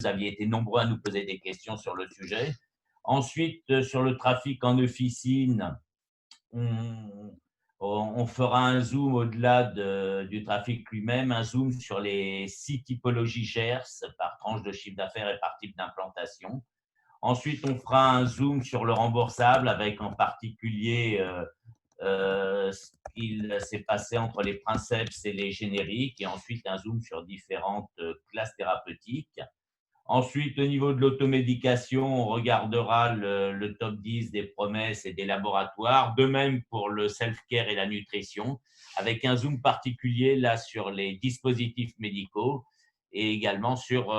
aviez été nombreux à nous poser des questions sur le sujet. Ensuite, sur le trafic en officine, on, on fera un zoom au-delà du trafic lui-même, un zoom sur les 6 typologies GERS par tranche de chiffre d'affaires et par type d'implantation. Ensuite, on fera un zoom sur le remboursable avec en particulier ce qu'il s'est passé entre les princeps et les génériques, et ensuite un zoom sur différentes classes thérapeutiques. Ensuite, au niveau de l'automédication, on regardera le top 10 des promesses et des laboratoires. De même pour le self-care et la nutrition, avec un zoom particulier là sur les dispositifs médicaux et également sur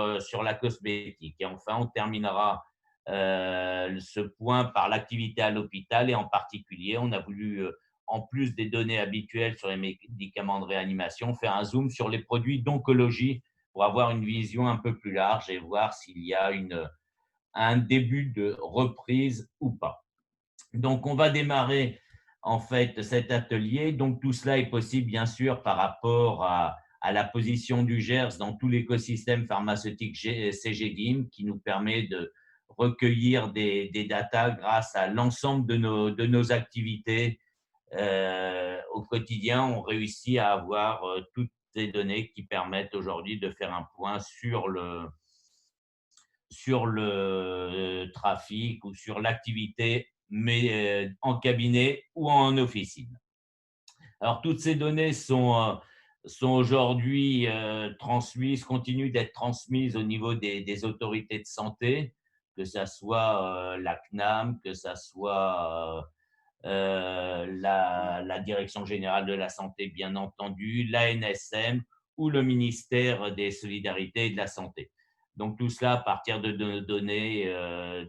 la cosmétique. Et enfin, on terminera ce point par l'activité à l'hôpital et en particulier, on a voulu, en plus des données habituelles sur les médicaments de réanimation, faire un zoom sur les produits d'oncologie pour avoir une vision un peu plus large et voir s'il y a un début de reprise ou pas. Donc, on va démarrer en fait cet atelier. Donc, tout cela est possible, bien sûr, par rapport à la position du GERS dans tout l'écosystème pharmaceutique CGDIM qui nous permet de recueillir des datas grâce à l'ensemble de nos activités. Au quotidien, on réussit à avoir toutes ces données qui permettent aujourd'hui de faire un point sur le trafic ou sur l'activité, mais en cabinet ou en officine. Alors, toutes ces données sont aujourd'hui transmises, continuent d'être transmises au niveau des autorités de santé, que ce soit la CNAM, que ce soit la Direction générale de la santé, bien entendu, l'ANSM ou le ministère des Solidarités et de la Santé. Donc, tout cela à partir de données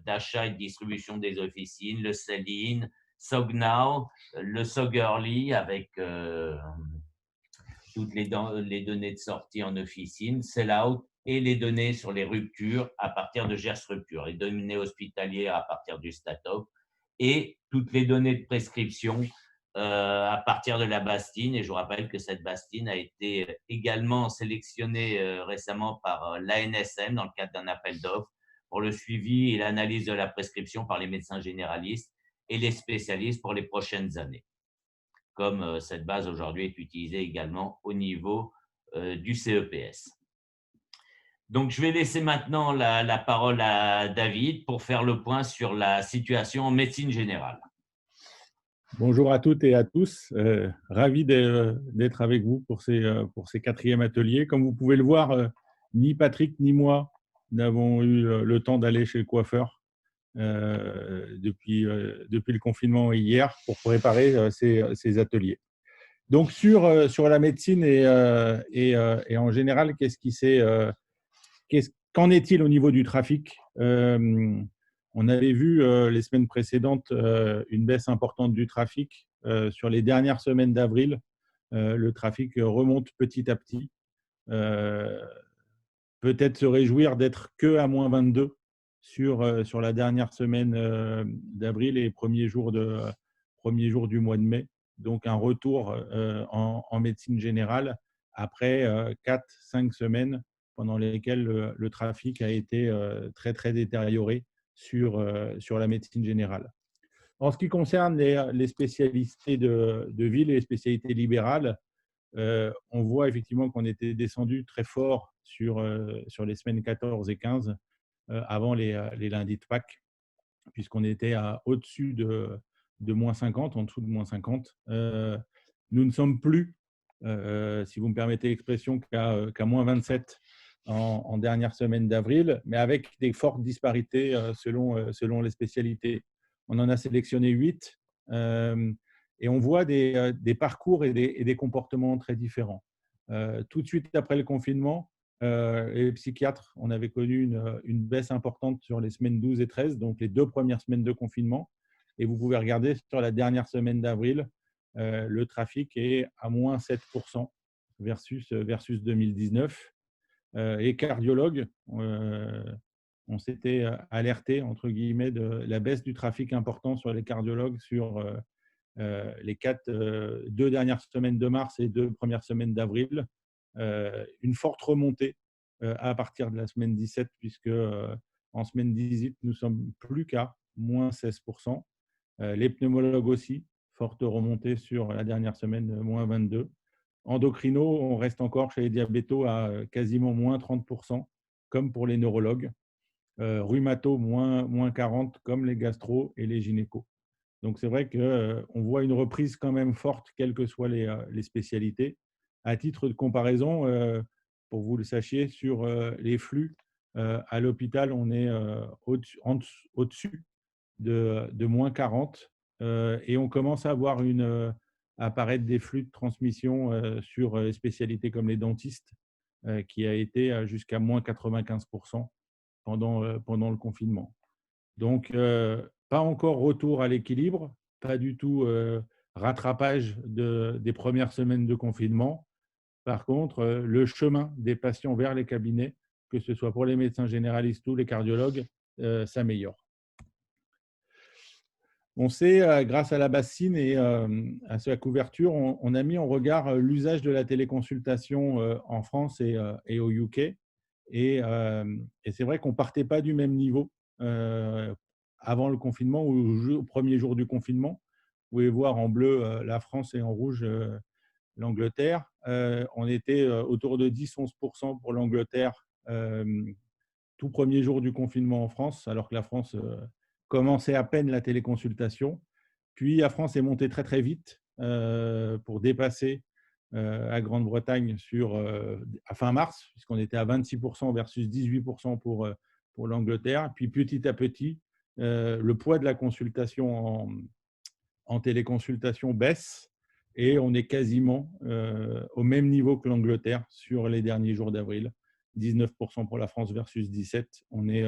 d'achat et de distribution des officines, le Céline, SOGNOW, le SOGEARLY avec toutes les données de sortie en officine, Sellout et les données sur les ruptures à partir de GERS Rupture, les données hospitalières à partir du STATOP et toutes les données de prescription à partir de la Bastine. Et je vous rappelle que cette Bastine a été également sélectionnée récemment par l'ANSM dans le cadre d'un appel d'offres pour le suivi et l'analyse de la prescription par les médecins généralistes et les spécialistes pour les prochaines années, comme cette base aujourd'hui est utilisée également au niveau du CEPS. Donc, je vais laisser maintenant la parole à David pour faire le point sur la situation en médecine générale. Bonjour à toutes et à tous. Ravi d'être avec vous pour ces quatrièmes ateliers. Comme vous pouvez le voir, ni Patrick ni moi n'avons eu le temps d'aller chez le coiffeur depuis le confinement hier pour préparer ces ateliers. Donc, sur la médecine et en général, qu'en est-il au niveau du trafic? On avait vu les semaines précédentes une baisse importante du trafic. Sur les dernières semaines d'avril, le trafic remonte petit à petit. Peut-être se réjouir d'être qu'à moins 22 sur la dernière semaine d'avril et premiers jours du mois de mai. Donc, un retour en médecine générale après 4-5 semaines pendant lesquelles le trafic a été très, très détérioré sur la médecine générale. En ce qui concerne les spécialités de ville et les spécialités libérales, on voit effectivement qu'on était descendu très fort sur les semaines 14 et 15 avant les lundis de Pâques, puisqu'on était au-dessus de moins 50, en dessous de moins 50. Nous ne sommes plus, si vous me permettez l'expression, qu'à moins 27 en dernière semaine d'avril, mais avec des fortes disparités selon les spécialités. On en a sélectionné 8 et on voit des parcours et des comportements très différents. Tout de suite après le confinement, les psychiatres, on avait connu une baisse importante sur les semaines 12 et 13, donc les 2 premières semaines de confinement. Et vous pouvez regarder sur la dernière semaine d'avril, le trafic est à moins 7% versus 2019. Et cardiologues, on s'était alerté, entre guillemets, de la baisse du trafic important sur les cardiologues sur les 2 dernières semaines de mars et 2 premières semaines d'avril. Une forte remontée à partir de la semaine 17, puisque en semaine 18, nous sommes plus qu'à moins 16%. Les pneumologues aussi, forte remontée sur la dernière semaine, moins 22. Endocrino, on reste encore chez les diabétos à quasiment moins 30%, comme pour les neurologues. Rhumato, moins 40, comme les gastro et les gynécos. Donc, c'est vrai qu'on voit une reprise quand même forte, quelles que soient les spécialités. À titre de comparaison, pour que vous le sachiez, sur les flux, à l'hôpital, on est au-dessus de moins 40 et on commence à avoir apparaître des flux de transmission sur les spécialités comme les dentistes, qui a été jusqu'à moins 95% pendant le confinement. Donc, pas encore retour à l'équilibre, pas du tout rattrapage des premières semaines de confinement. Par contre, le chemin des patients vers les cabinets, que ce soit pour les médecins généralistes ou les cardiologues, s'améliore. On sait, grâce à la bassine et à sa couverture, on a mis en regard l'usage de la téléconsultation en France et au UK. Et c'est vrai qu'on ne partait pas du même niveau avant le confinement ou au premier jour du confinement. Vous pouvez voir en bleu la France et en rouge l'Angleterre. On était autour de 10-11% pour l'Angleterre tout premier jour du confinement en France, alors que la France commençait à peine la téléconsultation. Puis la France est montée très très vite pour dépasser à Grande-Bretagne à fin mars, puisqu'on était à 26% versus 18% pour l'Angleterre. Puis petit à petit, le poids de la consultation en téléconsultation baisse et on est quasiment au même niveau que l'Angleterre sur les derniers jours d'avril. 19% pour la France versus 17%. On est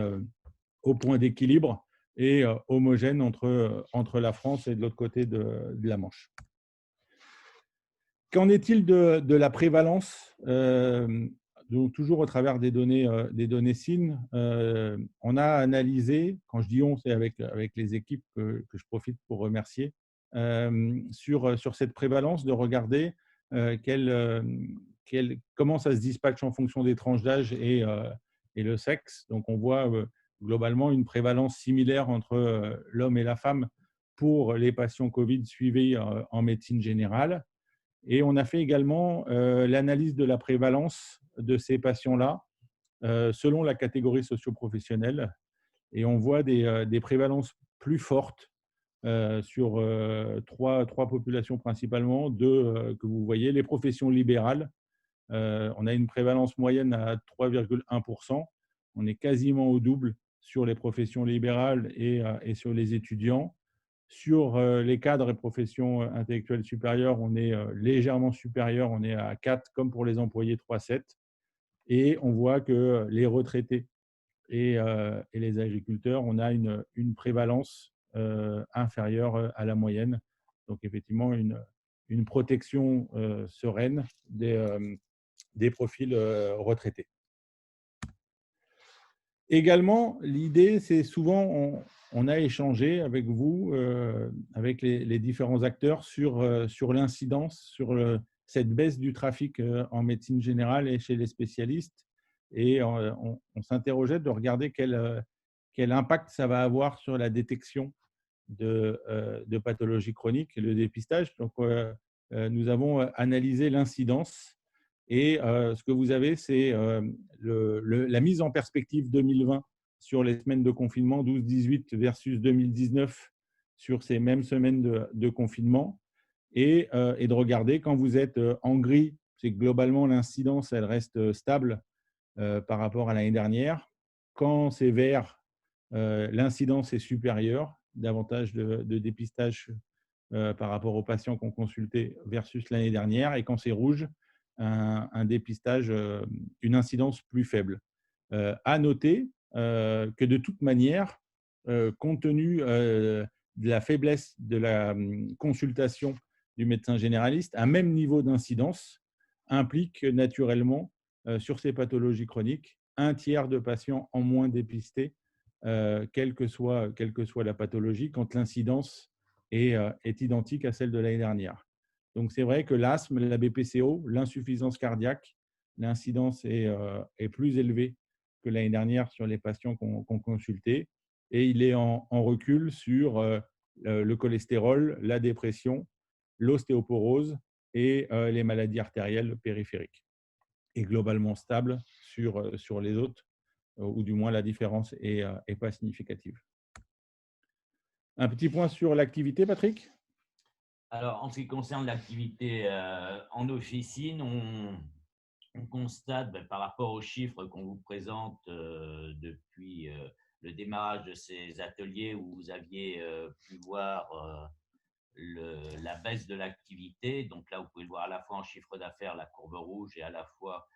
au point d'équilibre et homogène entre la France et de l'autre côté de la Manche. Qu'en est-il de la prévalence donc, toujours au travers des données SIN, on a analysé, quand je dis on, c'est avec les équipes que je profite pour remercier, sur cette prévalence, de regarder comment ça se dispatche en fonction des tranches d'âge et le sexe. Donc, on voit globalement une prévalence similaire entre l'homme et la femme pour les patients Covid suivis en médecine générale. Et on a fait également l'analyse de la prévalence de ces patients-là selon la catégorie socio-professionnelle. Et on voit des prévalences plus fortes sur trois populations principalement, deux que vous voyez. Les professions libérales, on a une prévalence moyenne à 3,1%. On est quasiment au double sur les professions libérales et sur les étudiants. Sur les cadres et professions intellectuelles supérieures, on est légèrement supérieur, on est à 4, comme pour les employés 3,7. Et on voit que les retraités et les agriculteurs, on a une prévalence inférieure à la moyenne. Donc, effectivement, une protection sereine des profils retraités. Également, l'idée, c'est souvent, on a échangé avec vous, avec les différents acteurs sur l'incidence, sur cette baisse du trafic en médecine générale et chez les spécialistes. Et on s'interrogeait de regarder quel impact ça va avoir sur la détection de pathologies chroniques et le dépistage. Donc, nous avons analysé l'incidence. Et ce que vous avez, c'est la mise en perspective 2020 sur les semaines de confinement, 12-18 versus 2019 sur ces mêmes semaines de confinement. Et de regarder, quand vous êtes en gris, c'est que globalement, l'incidence, elle reste stable par rapport à l'année dernière. Quand c'est vert, l'incidence est supérieure, davantage de dépistage par rapport aux patients qu'on consultait versus l'année dernière. Et quand c'est rouge, un dépistage, une incidence plus faible. À noter que de toute manière, compte tenu de la faiblesse de la consultation du médecin généraliste, un même niveau d'incidence implique naturellement sur ces pathologies chroniques un tiers de patients en moins dépistés, quelle que soit la pathologie, quand l'incidence est identique à celle de l'année dernière. Donc, c'est vrai que l'asthme, la BPCO, l'insuffisance cardiaque, l'incidence est plus élevée que l'année dernière sur les patients qu'on consultait. Et il est en recul sur le cholestérol, la dépression, l'ostéoporose et les maladies artérielles périphériques. Et globalement stable sur les autres, ou du moins la différence est pas significative. Un petit point sur l'activité, Patrick? Alors, en ce qui concerne l'activité en officine, on constate par rapport aux chiffres qu'on vous présente depuis le démarrage de ces ateliers où vous aviez pu voir la baisse de l'activité. Donc là, vous pouvez le voir à la fois en chiffre d'affaires, la courbe rouge, et à la fois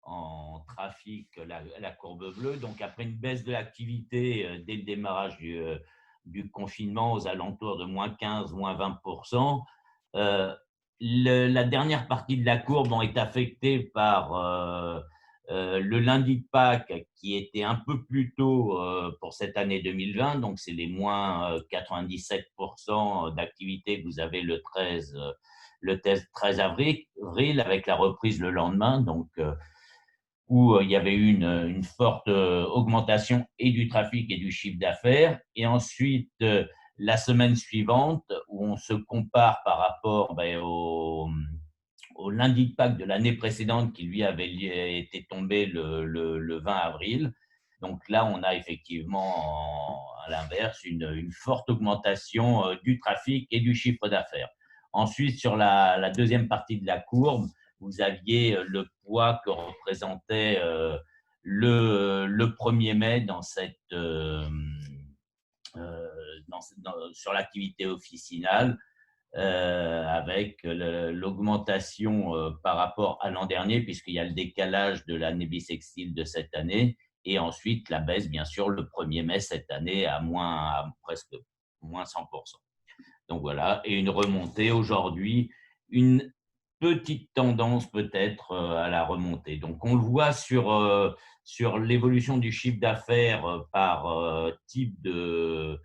en trafic, la courbe bleue. Donc après une baisse de l'activité dès le démarrage du confinement aux alentours de moins 15, moins 20%, la dernière partie de la courbe est affectée par le lundi de Pâques qui était un peu plus tôt pour cette année 2020, donc c'est les moins 97% d'activité que vous avez le 13 avril avec la reprise le lendemain, donc où il y avait eu une forte augmentation et du trafic et du chiffre d'affaires. Et ensuite, la semaine suivante, où on se compare par rapport au lundi de Pâques de l'année précédente qui, lui, avait été tombé le 20 avril. Donc là, on a effectivement, à l'inverse, une forte augmentation du trafic et du chiffre d'affaires. Ensuite, sur la deuxième partie de la courbe, vous aviez le poids que représentait le 1er mai sur l'activité officinale, avec l'augmentation par rapport à l'an dernier, puisqu'il y a le décalage de l'année bissextile de cette année, et ensuite la baisse, bien sûr, le 1er mai cette année à presque moins 100%. Donc voilà, et une remontée aujourd'hui, une petite tendance peut-être à la remontée. Donc on le voit sur l'évolution du chiffre d'affaires par type de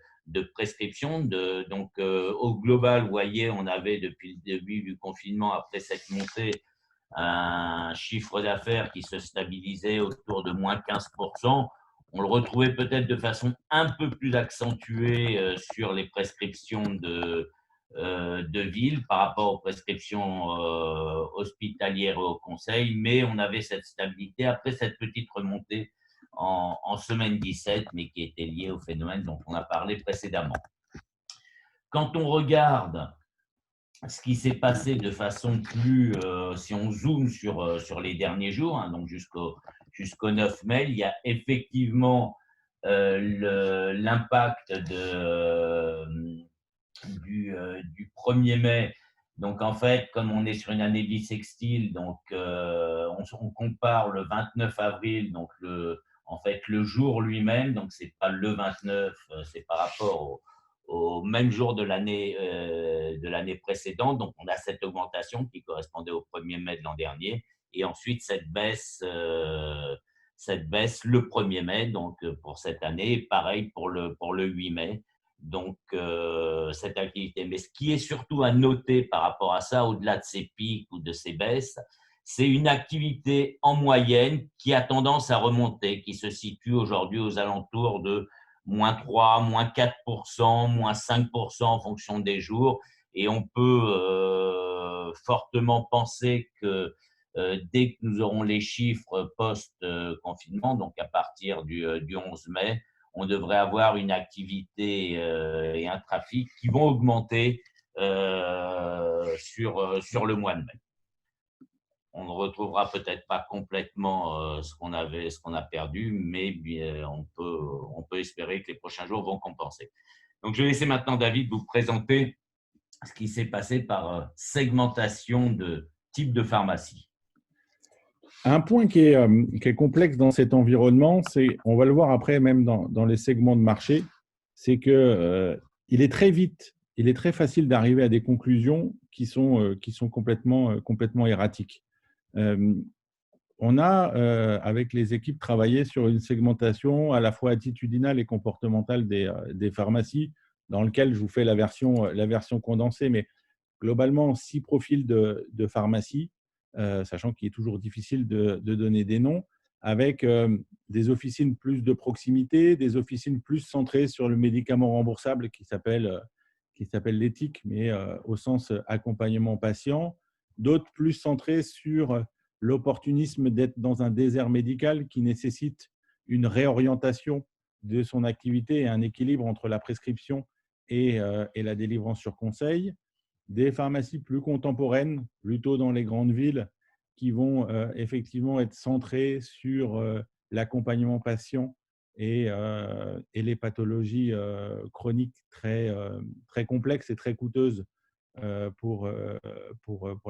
prescription. Donc au global, vous voyez, on avait depuis le début du confinement, après cette montée, un chiffre d'affaires qui se stabilisait autour de moins 15%. On le retrouvait peut-être de façon un peu plus accentuée sur les prescriptions de ville par rapport aux prescriptions hospitalières et au conseil, mais on avait cette stabilité après cette petite remontée en semaine 17, mais qui était liée au phénomène dont on a parlé précédemment. Quand on regarde ce qui s'est passé de façon plus, si on zoome sur les derniers jours, donc jusqu'au 9 mai, il y a effectivement l'impact du 1er mai. Donc en fait, comme on est sur une année bissextile, donc on compare le 29 avril, donc en fait le jour lui-même, donc c'est pas le 29, c'est par rapport au même jour de l'année précédente. Donc, on a cette augmentation qui correspondait au 1er mai de l'an dernier. Et ensuite, cette baisse le 1er mai, donc pour cette année. Et pareil pour le 8 mai. Donc, cette activité. Mais ce qui est surtout à noter par rapport à ça, au-delà de ces pics ou de ces baisses, c'est une activité en moyenne qui a tendance à remonter, qui se situe aujourd'hui aux alentours de moins 3, moins 4%, moins 5% en fonction des jours. Et on peut fortement penser que dès que nous aurons les chiffres post-confinement, donc à partir du 11 mai, on devrait avoir une activité et un trafic qui vont augmenter sur le mois de mai. On ne retrouvera peut-être pas complètement ce qu'on a perdu, mais on peut espérer que les prochains jours vont compenser. Donc, je vais laisser maintenant David vous présenter ce qui s'est passé par segmentation de type de pharmacie. Un point qui est complexe dans cet environnement, c'est, on va le voir après même dans les segments de marché, c'est que il est très facile d'arriver à des conclusions qui sont complètement erratiques. On a, avec les équipes, travaillé sur une segmentation à la fois attitudinale et comportementale des pharmacies, dans lequel je vous fais la version condensée, mais globalement 6 profils de pharmacie sachant qu'il est toujours difficile de donner des noms, avec des officines plus de proximité, des officines plus centrées sur le médicament remboursable qui s'appelle l'éthique, mais au sens accompagnement patient, d'autres plus centrées sur l'opportunisme d'être dans un désert médical qui nécessite une réorientation de son activité et un équilibre entre la prescription et la délivrance sur conseil, des pharmacies plus contemporaines, plutôt dans les grandes villes, qui vont effectivement être centrées sur l'accompagnement patient et les pathologies chroniques très complexes et très coûteuses pour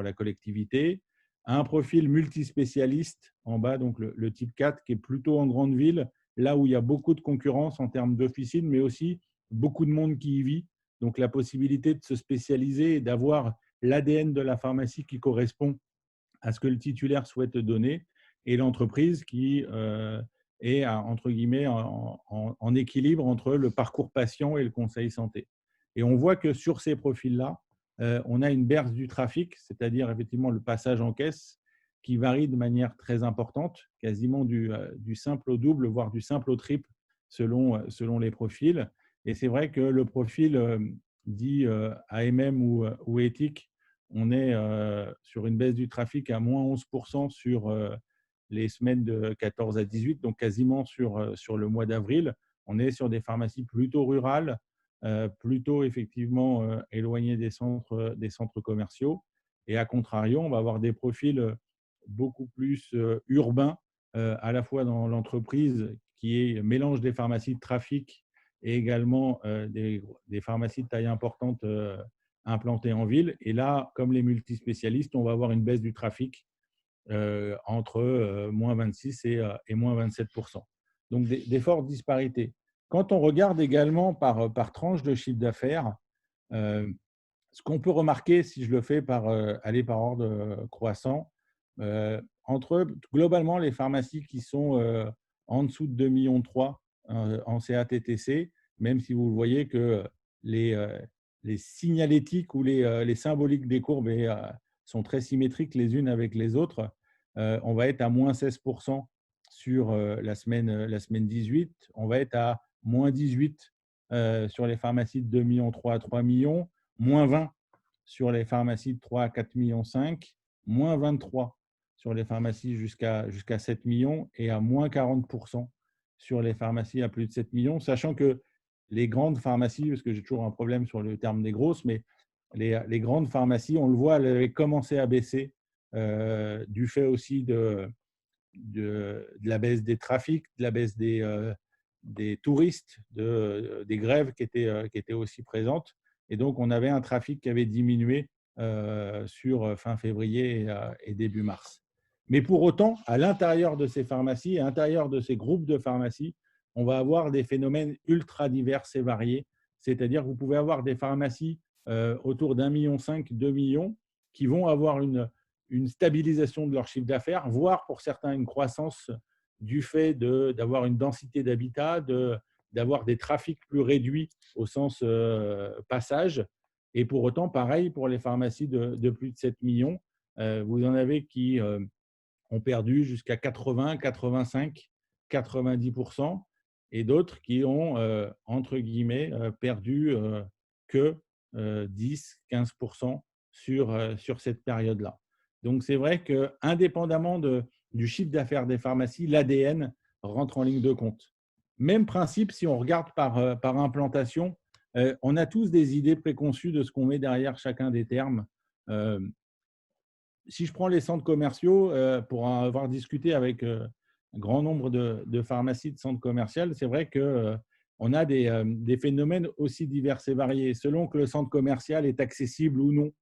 la collectivité. Un profil multispécialiste en bas, donc le type 4, qui est plutôt en grande ville, là où il y a beaucoup de concurrence en termes d'officines, mais aussi beaucoup de monde qui y vit. Donc, la possibilité de se spécialiser et d'avoir l'ADN de la pharmacie qui correspond à ce que le titulaire souhaite donner, et l'entreprise qui est, entre guillemets, en équilibre entre le parcours patient et le conseil santé. Et on voit que sur ces profils-là, on a une berce du trafic, c'est-à-dire effectivement le passage en caisse, qui varie de manière très importante, quasiment du simple au double, voire du simple au triple, selon les profils. Et c'est vrai que le profil dit AMM ou éthique, on est sur une baisse du trafic à moins 11% sur les semaines de 14 à 18, donc quasiment sur le mois d'avril. On est sur des pharmacies plutôt rurales, plutôt effectivement éloignées des centres commerciaux. Et à contrario, on va avoir des profils beaucoup plus urbains, à la fois dans l'entreprise qui est mélange des pharmacies de trafic et également des pharmacies de taille importante implantées en ville. Et là, comme les multispécialistes, on va avoir une baisse du trafic entre moins 26 et moins 27%. Donc, des fortes disparités. Quand on regarde également par tranche de chiffre d'affaires, ce qu'on peut remarquer, si je le fais par ordre croissant, entre globalement les pharmacies qui sont en dessous de 2,3 millions en CATTC, même si vous voyez que les signalétiques ou les symboliques des courbes sont très symétriques les unes avec les autres, on va être à moins 16% sur la semaine 18, on va être à moins 18 sur les pharmacies de 2,3 millions à 3 millions, moins 20 sur les pharmacies de 3 à 4,5 millions, moins 23 sur les pharmacies jusqu'à 7 millions et à moins 40% sur les pharmacies à plus de 7 millions, sachant que les grandes pharmacies, parce que j'ai toujours un problème sur le terme des grosses, mais les grandes pharmacies, on le voit, elles avaient commencé à baisser du fait aussi de la baisse des trafics, de la baisse des touristes, des grèves qui étaient aussi présentes. Et donc, on avait un trafic qui avait diminué sur fin février et début mars. Mais pour autant, à l'intérieur de ces pharmacies, à l'intérieur de ces groupes de pharmacies, on va avoir des phénomènes ultra divers et variés. C'est-à-dire que vous pouvez avoir des pharmacies autour d'1,5 million, 2 millions, qui vont avoir une stabilisation de leur chiffre d'affaires, voire pour certains une croissance du fait d'avoir une densité d'habitat, d'avoir des trafics plus réduits au sens passage. Et pour autant, pareil pour les pharmacies de plus de 7 millions, vous en avez qui ont perdu jusqu'à 80, 85, 90%, et d'autres qui ont, entre guillemets, perdu que 10, 15% sur cette période-là. Donc, c'est vrai qu'indépendamment du chiffre d'affaires des pharmacies, l'ADN rentre en ligne de compte. Même principe, si on regarde par implantation, on a tous des idées préconçues de ce qu'on met derrière chacun des termes. Si je prends les centres commerciaux, pour avoir discuté avec un grand nombre de pharmacies de centres commerciaux, c'est vrai qu'on a des phénomènes aussi divers et variés, selon que le centre commercial est accessible ou non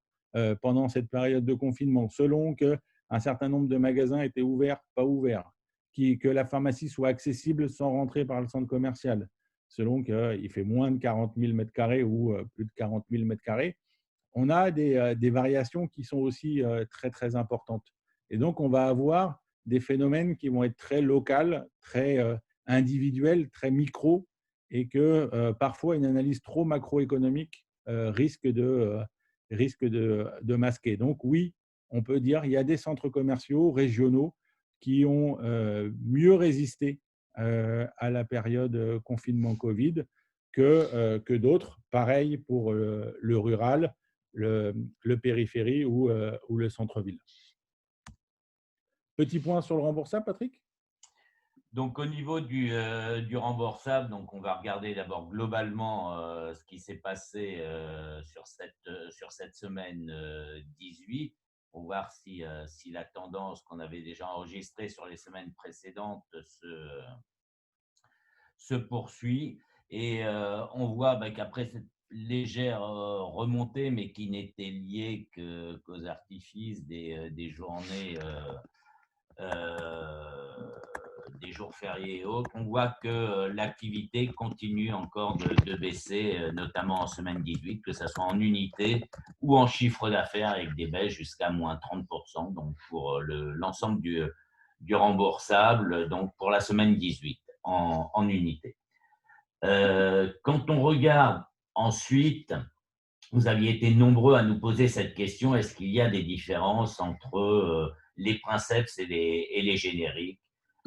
pendant cette période de confinement, selon qu'un certain nombre de magasins étaient ouverts, pas ouverts, que la pharmacie soit accessible sans rentrer par le centre commercial, selon qu'il fait moins de 40 000 m² ou plus de 40 000 m². On a des variations qui sont aussi très, très importantes. Et donc, on va avoir des phénomènes qui vont être très locaux, très individuels, très micro, et que parfois, une analyse trop macroéconomique risque de masquer. Donc, oui, on peut dire qu'il y a des centres commerciaux régionaux qui ont mieux résisté à la période confinement Covid que d'autres. Pareil pour le rural, le périphérie ou le centre-ville. Petit point sur le remboursable, Patrick? Donc, au niveau du remboursable, donc on va regarder d'abord globalement ce qui s'est passé sur cette semaine 18 pour voir si la tendance qu'on avait déjà enregistrée sur les semaines précédentes se poursuit. Et on voit qu'après cette légère remontée, mais qui n'était liée qu'aux artifices des journées des jours fériés et autres, on voit que l'activité continue encore de baisser, notamment en semaine 18, que ce soit en unité ou en chiffre d'affaires, avec des baisses jusqu'à moins 30%, donc pour l'ensemble du remboursable, donc pour la semaine 18 en unité. Quand on regarde ensuite, vous aviez été nombreux à nous poser cette question, est-ce qu'il y a des différences entre les princeps et les génériques?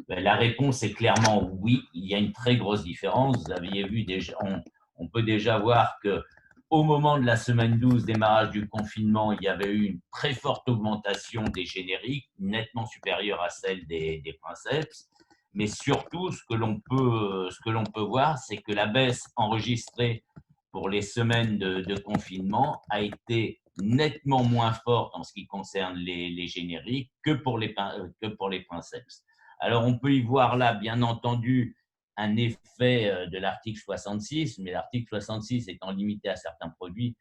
La réponse est clairement oui, il y a une très grosse différence. Vous aviez vu déjà, on peut déjà voir qu'au moment de la semaine 12, démarrage du confinement, il y avait eu une très forte augmentation des génériques, nettement supérieure à celle des princeps. Mais surtout, ce que l'on peut voir, c'est que la baisse enregistrée pour les semaines de confinement a été nettement moins forte en ce qui concerne les génériques que pour les princeps. Alors, on peut y voir là, bien entendu, un effet de l'article 66, mais l'article 66 étant limité à certains produits,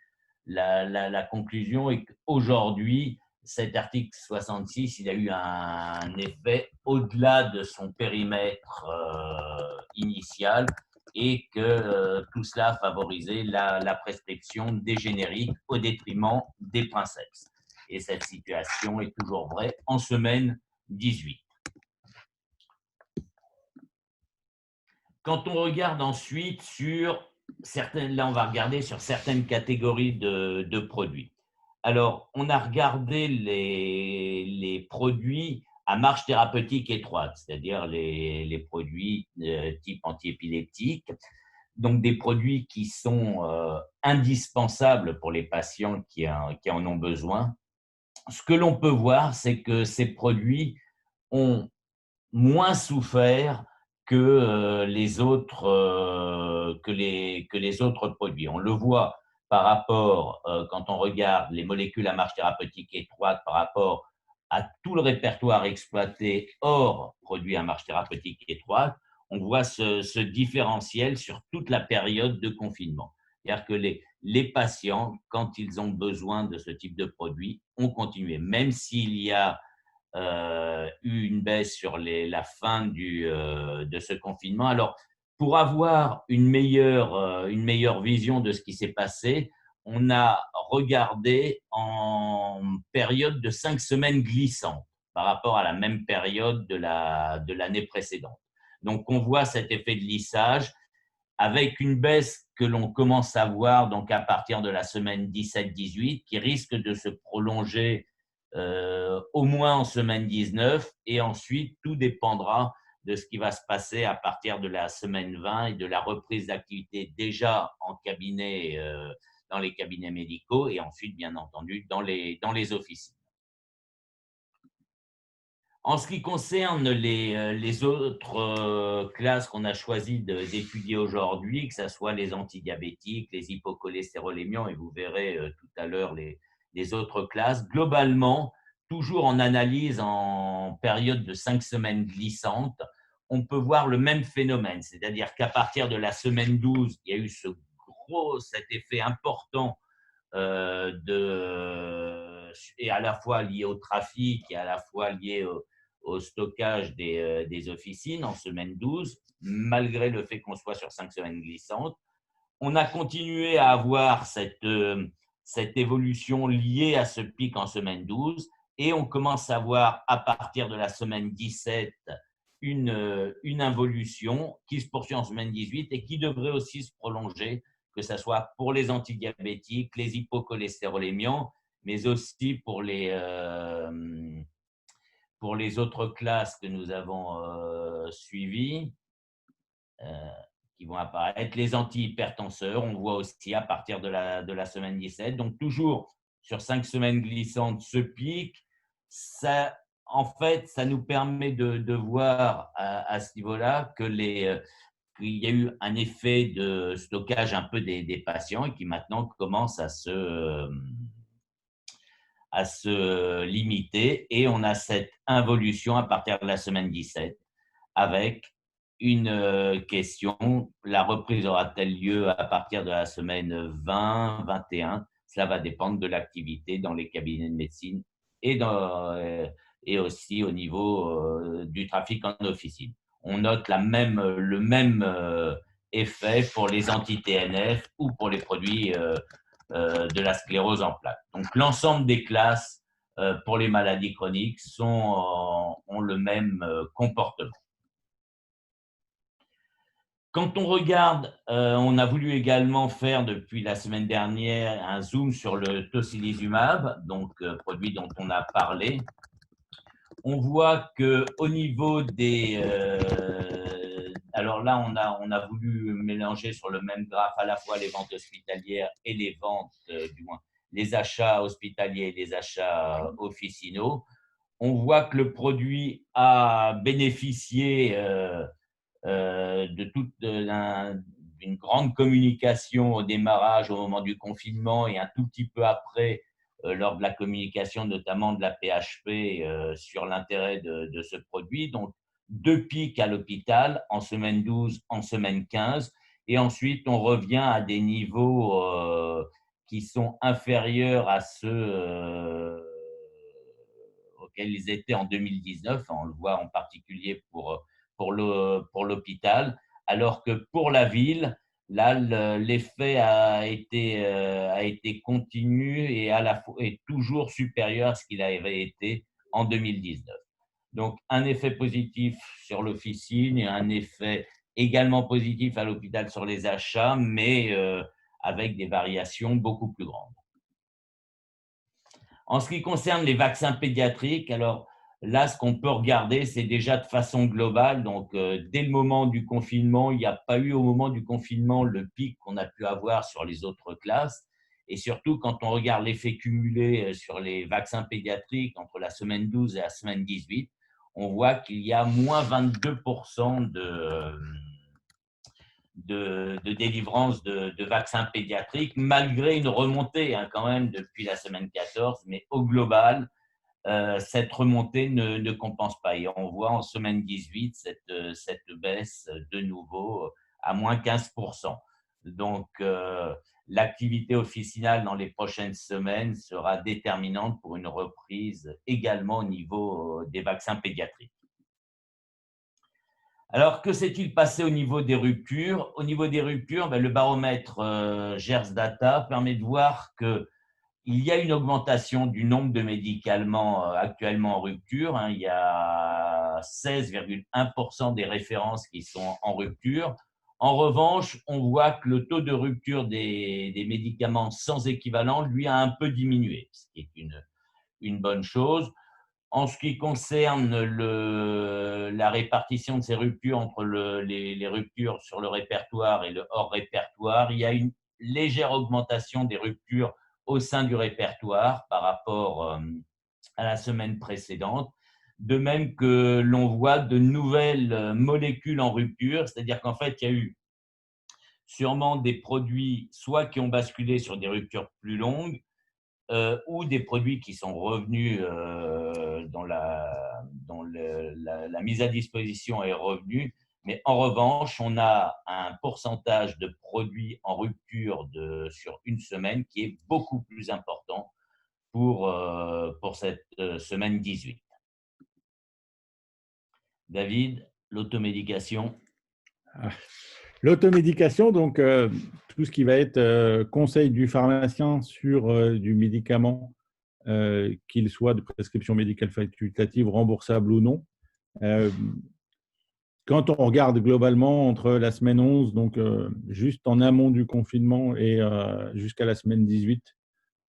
la conclusion est qu'aujourd'hui, cet article 66, il a eu un effet au-delà de son périmètre initial et que tout cela a favorisé la prescription des génériques au détriment des princeps. Et cette situation est toujours vraie en semaine 18. Quand on regarde ensuite sur certaines, là on va regarder sur certaines catégories de produits. Alors, on a regardé les produits à marge thérapeutique étroite, c'est-à-dire les produits type antiépileptique, donc des produits qui sont indispensables pour les patients qui en ont besoin. Ce que l'on peut voir, c'est que ces produits ont moins souffert que les autres produits. On le voit par rapport, quand on regarde les molécules à marge thérapeutique étroite par rapport à tout le répertoire exploité hors produits à marge thérapeutique étroite, on voit ce différentiel sur toute la période de confinement. C'est-à-dire que les patients, quand ils ont besoin de ce type de produit, ont continué, même s'il y a eu une baisse sur la fin de ce confinement. Alors, pour avoir une meilleure vision de ce qui s'est passé, on a regardé en période de 5 semaines glissantes par rapport à la même période de l'année précédente. Donc, on voit cet effet de lissage avec une baisse que l'on commence à voir donc à partir de la semaine 17-18 qui risque de se prolonger au moins en semaine 19 et ensuite tout dépendra de ce qui va se passer à partir de la semaine 20 et de la reprise d'activité déjà en cabinet, dans les cabinets médicaux et ensuite bien entendu dans les officines. En ce qui concerne les autres classes qu'on a choisi d'étudier aujourd'hui, que ce soit les antidiabétiques, les hypocholestérolémiants, et vous verrez tout à l'heure les autres classes, globalement, toujours en analyse en période de 5 semaines glissantes, on peut voir le même phénomène, c'est-à-dire qu'à partir de la semaine 12, il y a eu cet effet important et à la fois lié au trafic et à la fois lié au stockage des officines en semaine 12, malgré le fait qu'on soit sur 5 semaines glissantes. On a continué à avoir cette évolution liée à ce pic en semaine 12 et on commence à voir à partir de la semaine 17 une involution qui se poursuit en semaine 18 et qui devrait aussi se prolonger, que ce soit pour les antidiabétiques, les hypocholestérolémiants, mais aussi pour les autres classes que nous avons suivies, qui vont apparaître. Les antihypertenseurs, on voit aussi à partir de la semaine 17. Donc, toujours sur 5 semaines glissantes, ce pic. Ça, en fait, ça nous permet de voir à ce niveau-là qu'il y a eu un effet de stockage un peu des patients et qui maintenant commence à se limiter. Et on a cette involution à partir de la semaine 17 avec une question, la reprise aura-t-elle lieu à partir de la semaine 20, 21? Cela va dépendre de l'activité dans les cabinets de médecine et aussi au niveau du trafic en officine. On note le même effet pour les anti-TNF ou pour les produits de la sclérose en plaques. Donc, l'ensemble des classes pour les maladies chroniques ont le même comportement. Quand on regarde, on a voulu également faire depuis la semaine dernière un zoom sur le tocilizumab, donc produit dont on a parlé. On voit qu'au niveau des… alors là, on a voulu mélanger sur le même graphe à la fois les ventes hospitalières et les ventes, du moins, les achats hospitaliers et les achats officinaux. On voit que le produit a bénéficié d'une grande communication au démarrage, au moment du confinement et un tout petit peu après, lors de la communication, notamment de la PHP, sur l'intérêt de ce produit. Donc, 2 pics à l'hôpital en semaine 12, en semaine 15. Et ensuite, on revient à des niveaux qui sont inférieurs à ceux auxquels ils étaient en 2019. On le voit en particulier pour l'hôpital, alors que pour la ville, là, l'effet a été continu et est toujours supérieur à ce qu'il avait été en 2019. Donc, un effet positif sur l'officine et un effet également positif à l'hôpital sur les achats, mais avec des variations beaucoup plus grandes. En ce qui concerne les vaccins pédiatriques, alors là, ce qu'on peut regarder, c'est déjà de façon globale. Donc, dès le moment du confinement, il n'y a pas eu au moment du confinement le pic qu'on a pu avoir sur les autres classes. Et surtout, quand on regarde l'effet cumulé sur les vaccins pédiatriques entre la semaine 12 et la semaine 18, on voit qu'il y a moins 22% de délivrance de vaccins pédiatriques, malgré une remontée quand même depuis la semaine 14, mais au global, cette remontée ne compense pas. Et on voit en semaine 18 cette baisse de nouveau à moins 15%. Donc, l'activité officinale dans les prochaines semaines sera déterminante pour une reprise également au niveau des vaccins pédiatriques. Alors, que s'est-il passé au niveau des ruptures? Au niveau des ruptures, le baromètre GERS Data permet de voir qu'il y a une augmentation du nombre de médicaments actuellement en rupture. Il y a 16,1% des références qui sont en rupture. En revanche, on voit que le taux de rupture des médicaments sans équivalent, lui, a un peu diminué, ce qui est une bonne chose. En ce qui concerne la répartition de ces ruptures entre les ruptures sur le répertoire et le hors répertoire, il y a une légère augmentation des ruptures au sein du répertoire par rapport à la semaine précédente. De même que l'on voit de nouvelles molécules en rupture, c'est-à-dire qu'en fait, il y a eu sûrement des produits soit qui ont basculé sur des ruptures plus longues, ou des produits qui sont revenus dans la mise à disposition est revenue. Mais en revanche, on a un pourcentage de produits en rupture sur une semaine qui est beaucoup plus important pour cette semaine 18. David, l'automédication. L'automédication, donc tout ce qui va être conseil du pharmacien sur du médicament, qu'il soit de prescription médicale facultative, remboursable ou non. Quand on regarde globalement entre la semaine 11, donc juste en amont du confinement, et jusqu'à la semaine 18,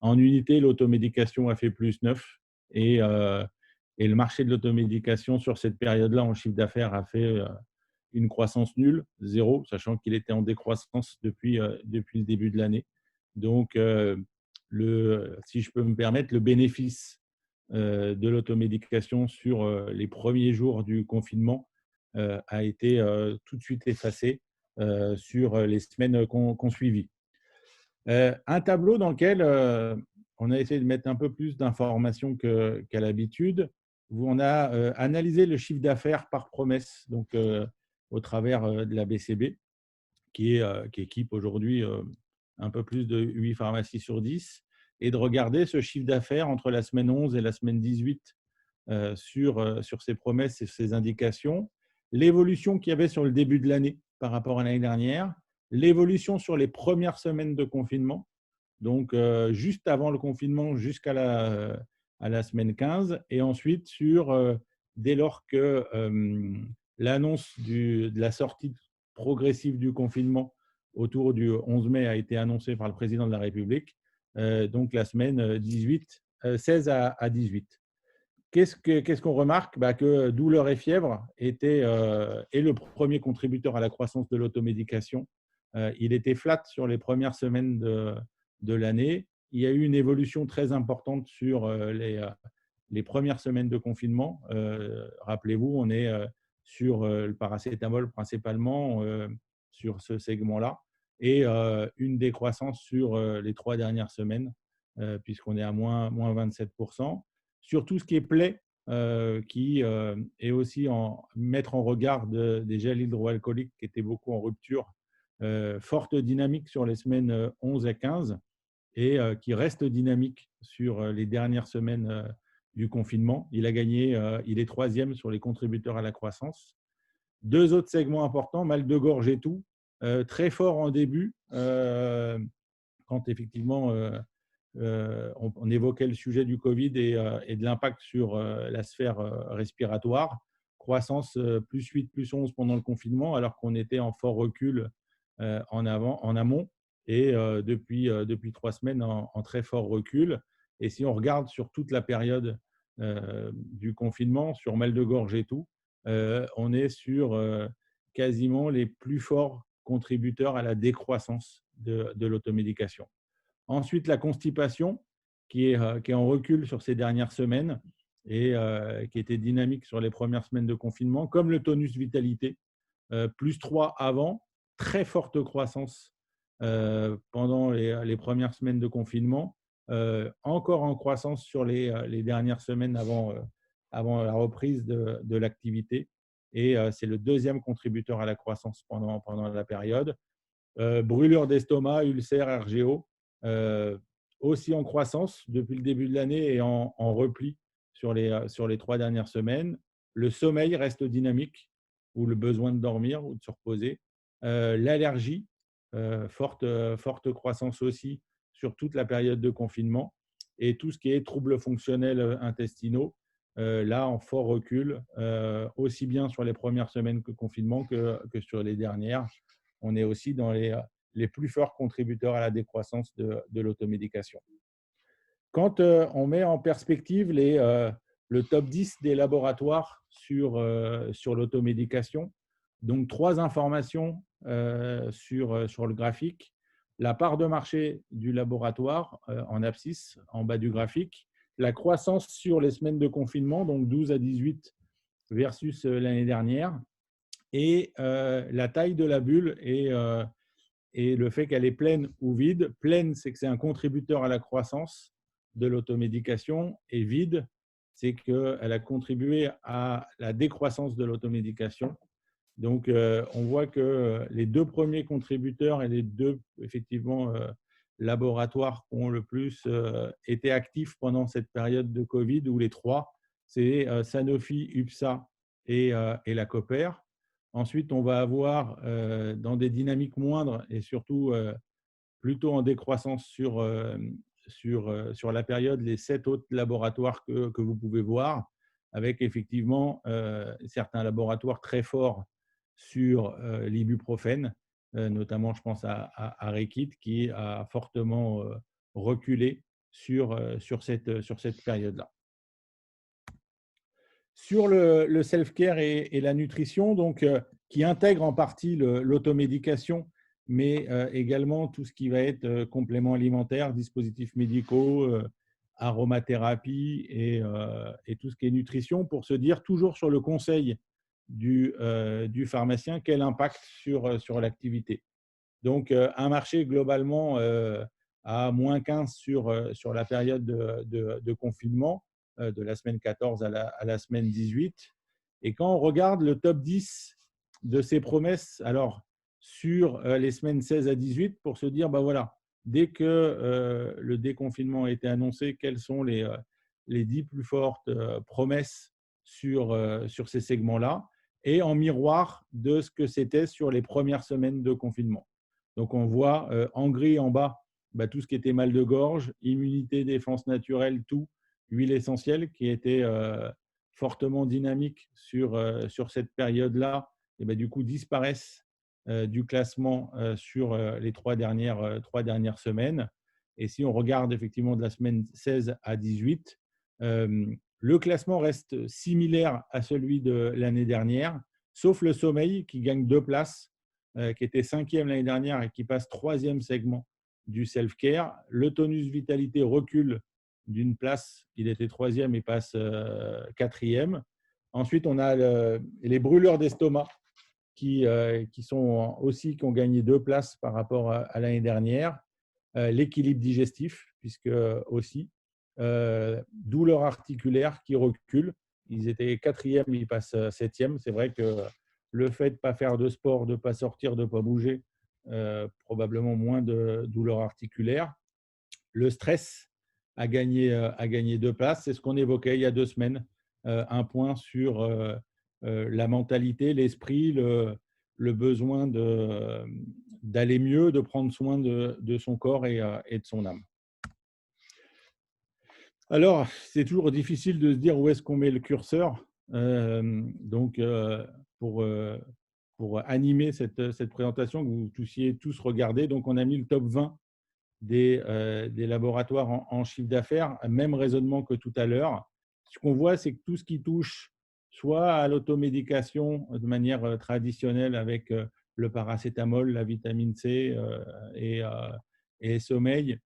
En unité, l'automédication a fait plus 9 et le marché de l'automédication sur cette période-là en chiffre d'affaires a fait une croissance nulle, zéro, sachant qu'il était en décroissance depuis le début de l'année. Donc, si je peux me permettre, le bénéfice de l'automédication sur les premiers jours du confinement a été tout de suite effacé sur les semaines qu'on suivit. Un tableau dans lequel on a essayé de mettre un peu plus d'informations qu'à l'habitude, où on a analysé le chiffre d'affaires par promesse, donc au travers de la BCB, qui équipe aujourd'hui un peu plus de 8 pharmacies sur 10, et de regarder ce chiffre d'affaires entre la semaine 11 et la semaine 18 sur ces promesses et ces indications, l'évolution qu'il y avait sur le début de l'année par rapport à l'année dernière, l'évolution sur les premières semaines de confinement, donc juste avant le confinement jusqu'à la semaine 15, et ensuite dès lors que l'annonce de la sortie progressive du confinement autour du 11 mai a été annoncée par le président de la République, donc la semaine 16 à 18. Qu'est-ce qu'on remarque? Que douleur et fièvre est le premier contributeur à la croissance de l'automédication. Il était flat sur les premières semaines de l'année. Il y a eu une évolution très importante sur les premières semaines de confinement. Rappelez-vous, on est sur le paracétamol principalement sur ce segment-là, et une décroissance sur les 3 dernières semaines, puisqu'on est à moins 27%. Sur tout ce qui est plaie, qui est aussi mettre en regard des gels hydroalcooliques qui étaient beaucoup en rupture, forte dynamique sur les semaines 11 et 15, et qui reste dynamique sur les dernières semaines du confinement. Il a gagné, il est 3e sur les contributeurs à la croissance. 2 autres segments importants, mal de gorge et tout, très fort en début, quand effectivement on évoquait le sujet du Covid et de l'impact sur la sphère respiratoire. Croissance plus 8, plus 11 pendant le confinement, alors qu'on était en fort recul en amont, et depuis 3 semaines en très fort recul. Et si on regarde sur toute la période du confinement, sur mal de gorge et tout, on est sur quasiment les plus forts contributeurs à la décroissance de l'automédication. Ensuite, la constipation, qui est en recul sur ces dernières semaines et qui était dynamique sur les premières semaines de confinement, comme le tonus vitalité, plus 3 avant, très forte croissance pendant les premières semaines de confinement, encore en croissance sur les dernières semaines avant la reprise de l'activité. Et c'est le 2e contributeur à la croissance pendant la période. Brûlure d'estomac, ulcère, RGO, aussi en croissance depuis le début de l'année et en repli sur les 3 dernières semaines. Le sommeil reste dynamique, ou le besoin de dormir ou de se reposer. L'allergie, forte croissance aussi sur toute la période de confinement. Et tout ce qui est troubles fonctionnels intestinaux, là en fort recul, aussi bien sur les premières semaines de confinement que sur les dernières. On est aussi dans les plus forts contributeurs à la décroissance de l'automédication. Quand on met en perspective le top 10 des laboratoires sur l'automédication, donc 3 informations sur le graphique. La part de marché du laboratoire en abscisse, en bas du graphique. La croissance sur les semaines de confinement, donc 12 à 18 versus l'année dernière. Et la taille de la bulle et le fait qu'elle est pleine ou vide. Pleine, c'est que c'est un contributeur à la croissance de l'automédication, et vide, c'est qu'elle a contribué à la décroissance de l'automédication. Donc, on voit que les 2 premiers contributeurs et les 2, effectivement, laboratoires qui ont le plus été actifs pendant cette période de Covid, ou les 3, c'est Sanofi, UPSA et la Cooper. Ensuite, on va avoir dans des dynamiques moindres et surtout plutôt en décroissance sur la période, les 7 autres laboratoires que vous pouvez voir, avec effectivement certains laboratoires très forts sur l'ibuprofène, notamment je pense à Rekit, qui a fortement reculé sur cette période-là. Sur le self-care et la nutrition, donc, qui intègre en partie l'automédication, mais également tout ce qui va être compléments alimentaires, dispositifs médicaux, aromathérapie et tout ce qui est nutrition, pour se dire toujours sur le conseil du pharmacien quel impact sur l'activité. Donc, un marché globalement à moins 15 sur la période de confinement, de la semaine 14 à la semaine 18. Et quand on regarde le top 10 de ces promesses, alors sur les semaines 16 à 18, pour se dire, ben voilà, dès que le déconfinement a été annoncé, quelles sont les 10 plus fortes promesses sur ces segments-là, et en miroir de ce que c'était sur les premières semaines de confinement. Donc, on voit en gris en bas tout ce qui était mal de gorge, immunité, défense naturelle, tout, huile essentielle qui était fortement dynamique sur cette période-là, et du coup disparaissent du classement sur les trois dernières semaines. Et si on regarde effectivement de la semaine 16 à 18, le classement reste similaire à celui de l'année dernière, sauf le sommeil qui gagne 2 places, qui était 5e l'année dernière et qui passe 3e segment du self-care. Le tonus vitalité recule d'une place, il était 3e et passe 4e. Ensuite, on a les brûleurs d'estomac qui ont gagné 2 places par rapport à l'année dernière. L'équilibre digestif, puisque aussi, douleur articulaire qui recule. Ils étaient 4e, ils passent 7e. C'est vrai que le fait de ne pas faire de sport, de ne pas sortir, de ne pas bouger, probablement moins de douleurs articulaires. Le stress a gagné 2 places. C'est ce qu'on évoquait il y a 2 semaines. Un point sur la mentalité, l'esprit, le besoin d'aller mieux, de prendre soin de son corps et de son âme. Alors, c'est toujours difficile de se dire où est-ce qu'on met le curseur. Donc, pour animer cette présentation, que vous puissiez tous regarder, donc on a mis le top 20 des laboratoires en chiffre d'affaires, même raisonnement que tout à l'heure. Ce qu'on voit, c'est que tout ce qui touche soit à l'automédication de manière traditionnelle avec le paracétamol, la vitamine C et sommeil,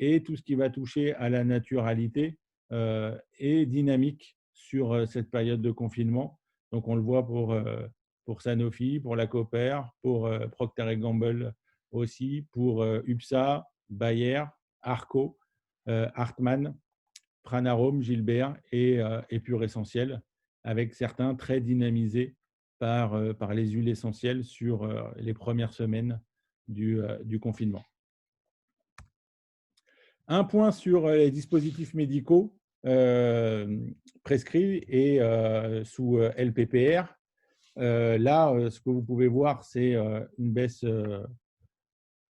et tout ce qui va toucher à la naturalité est dynamique sur cette période de confinement. Donc, on le voit pour Sanofi, pour la Cooper, pour Procter & Gamble aussi, pour UPSA, Bayer, Arco, Hartmann, Pranarum, Gilbert et Pure Essentiel, avec certains très dynamisés par les huiles essentielles sur les premières semaines du confinement. Un point sur les dispositifs médicaux prescrits et sous LPPR. Là, ce que vous pouvez voir, c'est une baisse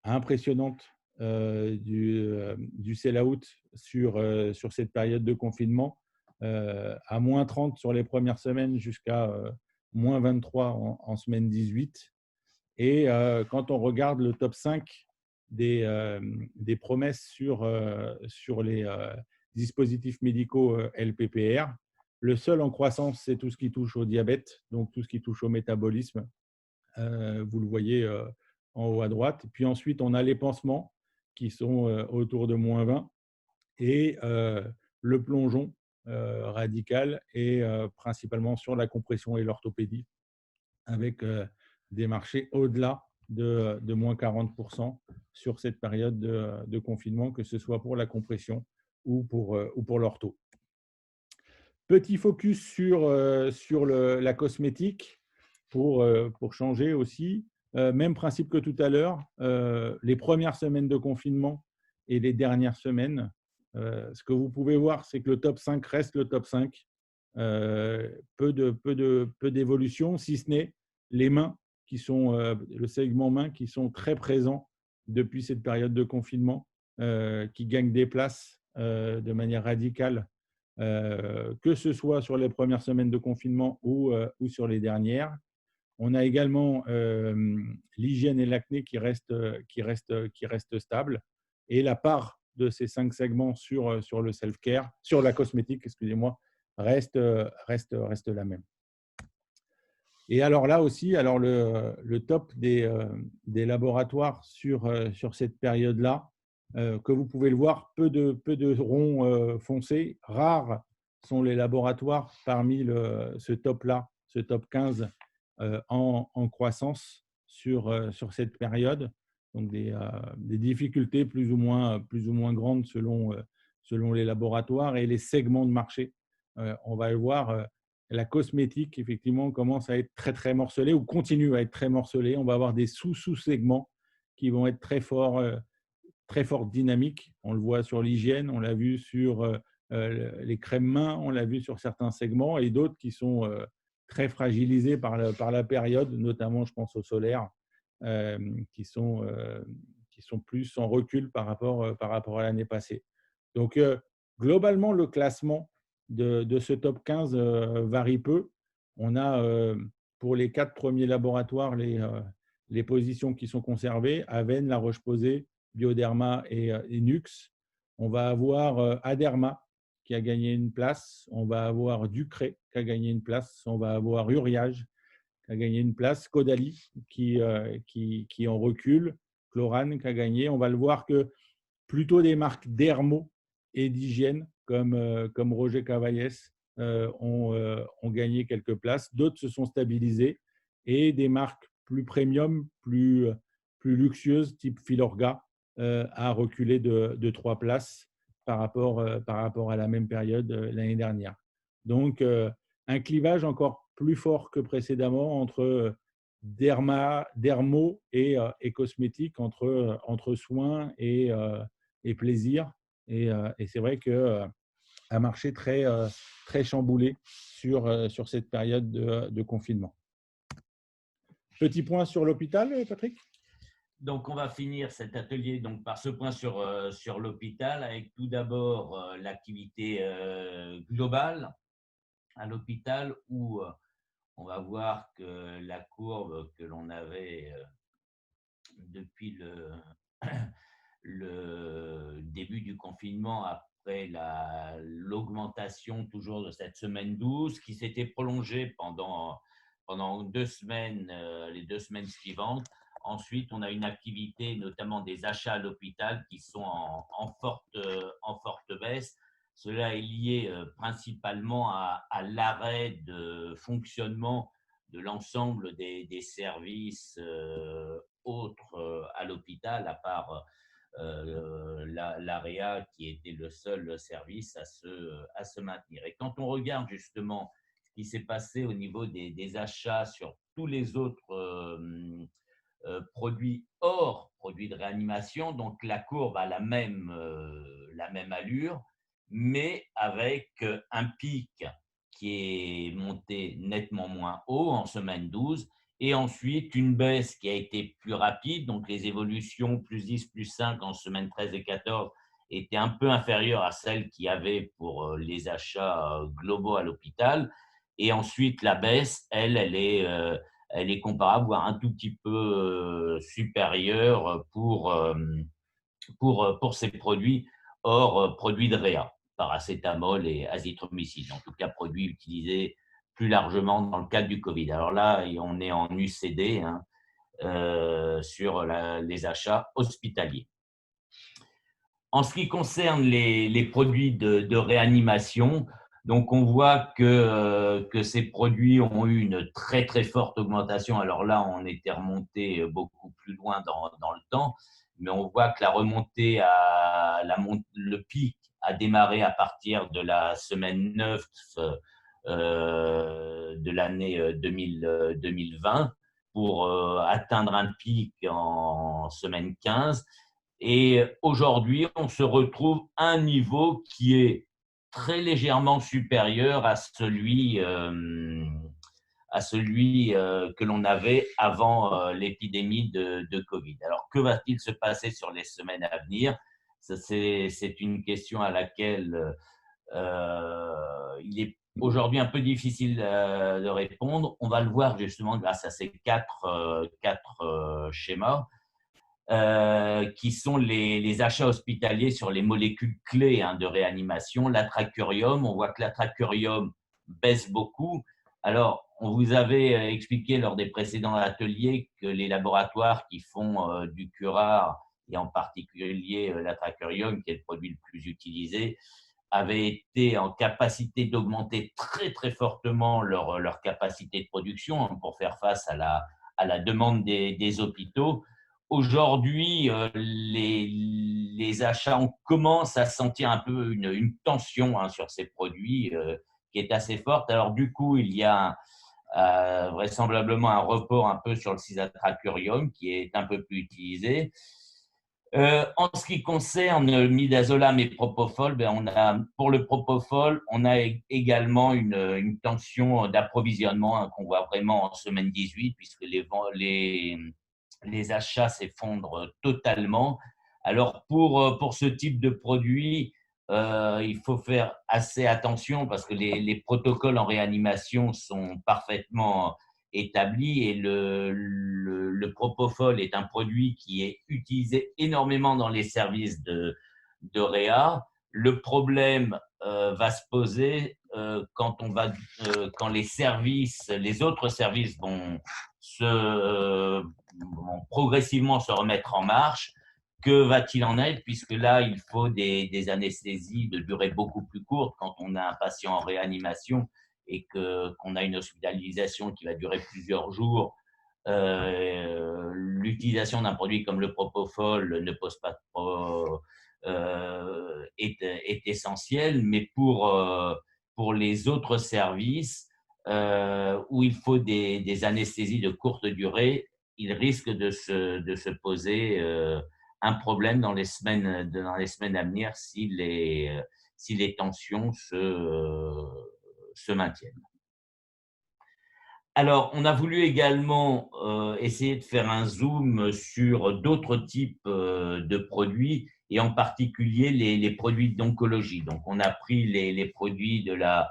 impressionnante du sell-out sur cette période de confinement, à moins 30 sur les premières semaines jusqu'à moins 23 en semaine 18. Et quand on regarde le top 5 des promesses sur les dispositifs médicaux LPPR, le seul en croissance, c'est tout ce qui touche au diabète, donc tout ce qui touche au métabolisme. Vous le voyez en haut à droite. Puis ensuite, on a les pansements qui sont autour de moins 20 et le plongeon radical et principalement sur la compression et l'orthopédie avec des marchés au-delà de moins 40% sur cette période de confinement, que ce soit pour la compression ou pour l'ortho. Petit focus sur la cosmétique pour changer aussi. Même principe que tout à l'heure, les premières semaines de confinement et les dernières semaines, ce que vous pouvez voir, c'est que le top 5 reste le top 5. Peu d'évolution, si ce n'est les mains, qui sont le segment mains, qui sont très présents depuis cette période de confinement, qui gagnent des places de manière radicale, que ce soit sur les premières semaines de confinement ou sur les dernières. On a également l'hygiène et l'acné qui restent stables. Et la part de ces 5 segments sur le self-care, sur la cosmétique, excusez-moi, reste la même. Et alors là aussi, alors le top des laboratoires sur cette période-là, que vous pouvez le voir, peu de ronds foncés. Rares sont les laboratoires parmi ce top-là, ce top 15 en croissance sur cette période. Donc des difficultés plus ou moins grandes selon les laboratoires et les segments de marché. On va le voir. La cosmétique, effectivement, commence à être très, très morcelée ou continue à être très morcelée. On va avoir des sous-segments qui vont être très fort dynamiques. On le voit sur l'hygiène, on l'a vu sur les crèmes mains, on l'a vu sur certains segments et d'autres qui sont très fragilisés par la période, notamment, je pense, au solaire, qui sont plus en recul par rapport à l'année passée. Donc, globalement, le classement de ce top 15 varie peu. On a pour les 4 premiers laboratoires les positions qui sont conservées, Aven, La Roche-Posay, Bioderma et Nux. On va avoir Aderma qui a gagné une place, on va avoir Ducré qui a gagné une place, on va avoir Uriage qui a gagné une place, Caudalie qui en recule, Chlorane qui a gagné. On va le voir que plutôt des marques dermo et d'hygiène comme Roger Cavaillès ont gagné quelques places. D'autres se sont stabilisés et des marques plus premium, plus luxueuses, type Filorga, a reculé de 3 places par rapport à la même période l'année dernière. Donc, un clivage encore plus fort que précédemment entre dermo et cosmétique, entre soins et plaisir. Et c'est vrai qu'un marché très chamboulé sur cette période de confinement. Petit point sur l'hôpital, Patrick ? Donc, on va finir cet atelier par ce point sur l'hôpital avec tout d'abord l'activité globale à l'hôpital où on va voir que la courbe que l'on avait depuis le début du confinement après l'augmentation toujours de cette semaine 12 qui s'était prolongée pendant 2 semaines, les 2 semaines suivantes. Ensuite, on a une activité, notamment des achats à l'hôpital, qui sont en forte baisse. Cela est lié principalement à l'arrêt de fonctionnement de l'ensemble des services autres à l'hôpital, à part l'AREA qui était le seul service à se maintenir. Et quand on regarde justement ce qui s'est passé au niveau des achats sur tous les autres produits hors produits de réanimation, donc la courbe a la même allure, mais avec un pic qui est monté nettement moins haut en semaine 12 et ensuite une baisse qui a été plus rapide, donc les évolutions plus 10, plus 5 en semaine 13 et 14 étaient un peu inférieures à celles qu'il y avait pour les achats globaux à l'hôpital. Et ensuite, la baisse, elle est comparable, voire un tout petit peu supérieure pour ces produits hors produits de réa, paracétamol et azithromycine, en tout cas produits utilisés plus largement dans le cadre du Covid. Alors là, on est en UCD sur les achats hospitaliers. En ce qui concerne les produits de réanimation, donc on voit que ces produits ont eu une très très forte augmentation. Alors là, on était remonté beaucoup plus loin dans le temps, mais on voit que la remontée le pic a démarré à partir de la semaine 9 de l'année 2020 pour atteindre un pic en semaine 15. Et aujourd'hui, on se retrouve à un niveau qui est très légèrement supérieur à celui que l'on avait avant l'épidémie de Covid. Alors, que va-t-il se passer sur les semaines à venir ? C'est une question à laquelle il est aujourd'hui un peu difficile de répondre. On va le voir justement grâce à ces quatre schémas. qui sont les achats hospitaliers sur les molécules clés de réanimation. L'atracurium, on voit que l'atracurium baisse beaucoup. Alors, on vous avait expliqué lors des précédents ateliers que les laboratoires qui font du curare, et en particulier l'atracurium, qui est le produit le plus utilisé, avaient été en capacité d'augmenter très, très fortement leur capacité de production pour faire face à la demande des hôpitaux. Aujourd'hui, les achats, on commence à sentir un peu une tension sur ces produits qui est assez forte. Alors, du coup, il y a vraisemblablement un report un peu sur le cisatracurium qui est un peu plus utilisé. En ce qui concerne midazolam et propofol, pour le propofol, on a également une tension d'approvisionnement qu'on voit vraiment en semaine 18, puisque les achats s'effondrent totalement. Alors, pour ce type de produit, il faut faire assez attention parce que les protocoles en réanimation sont parfaitement établi et le propofol est un produit qui est utilisé énormément dans les services de réa. Le problème va se poser quand les autres services vont progressivement se remettre en marche. Que va-t-il en être, puisque là, il faut des anesthésies de durée beaucoup plus courte quand on a un patient en réanimation et qu'on a une hospitalisation qui va durer plusieurs jours. L'utilisation d'un produit comme le propofol ne pose pas est essentielle, mais pour les autres services où il faut des anesthésies de courte durée, il risque de se poser un problème dans les semaines à venir si les tensions se maintiennent. Alors, on a voulu également essayer de faire un zoom sur d'autres types de produits et en particulier les produits d'oncologie. Donc, on a pris les produits de la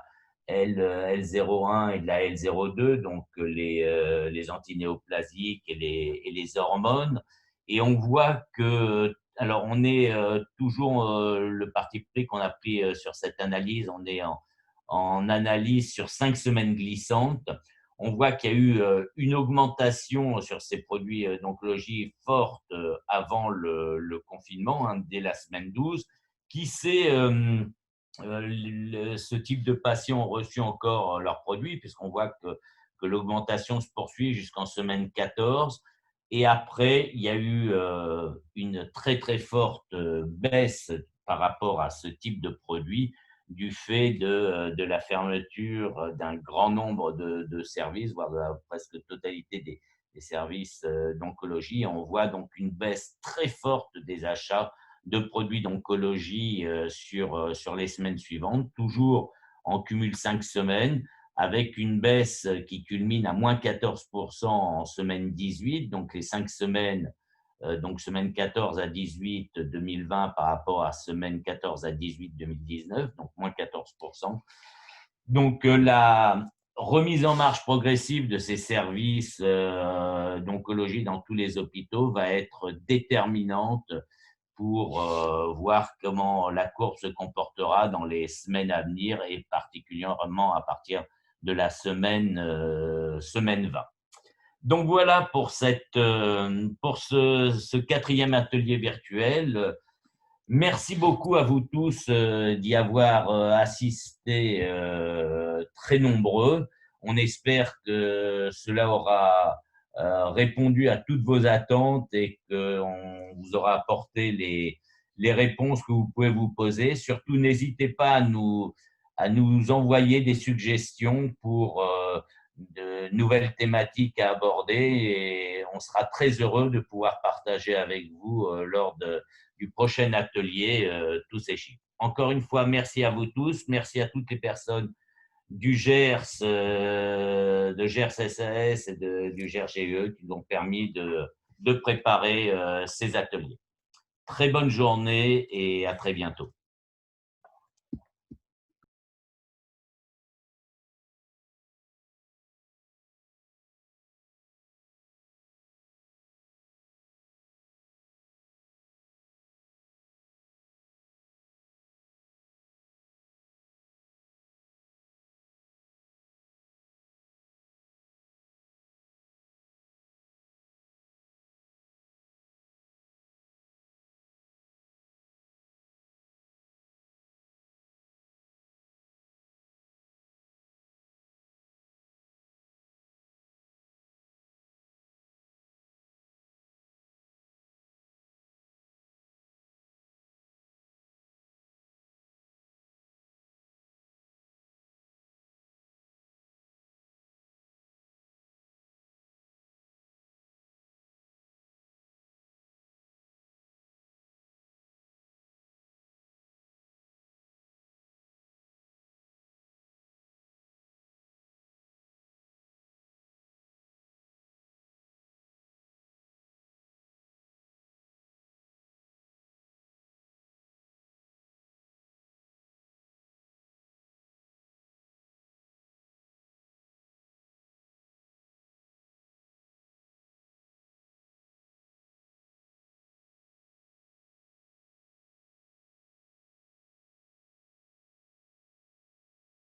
L01 et de la L02, donc les antinéoplasiques et les hormones. Et on voit que, alors on est toujours le parti pris qu'on a pris sur cette analyse, on est en analyse sur 5 semaines glissantes. On voit qu'il y a eu une augmentation sur ces produits d'oncologie forte avant le confinement, dès la semaine 12. Qui sait, ce type de patients ont reçu encore leurs produits, puisqu'on voit que l'augmentation se poursuit jusqu'en semaine 14. Et après, il y a eu une très, très forte baisse par rapport à ce type de produit du fait de la fermeture d'un grand nombre de services, voire de la presque totalité des services d'oncologie. On voit donc une baisse très forte des achats de produits d'oncologie sur les semaines suivantes, toujours en cumul 5 semaines, avec une baisse qui culmine à moins 14% en semaine 18, donc les 5 semaines, donc semaine 14 à 18 2020 par rapport à semaine 14 à 18 2019, donc moins 14%. Donc la remise en marche progressive de ces services d'oncologie dans tous les hôpitaux va être déterminante pour voir comment la courbe se comportera dans les semaines à venir et particulièrement à partir de la semaine 20. Donc voilà pour ce 4e atelier virtuel. Merci beaucoup à vous tous d'y avoir assisté très nombreux. On espère que cela aura répondu à toutes vos attentes et qu'on vous aura apporté les réponses que vous pouvez vous poser. Surtout, n'hésitez pas à nous envoyer des suggestions pour de nouvelles thématiques à aborder et on sera très heureux de pouvoir partager avec vous lors du prochain atelier tous ces chiffres. Encore une fois, merci à vous tous, merci à toutes les personnes du GERS, de GERS SAS et du GERS GE qui nous ont permis de préparer ces ateliers. Très bonne journée et à très bientôt.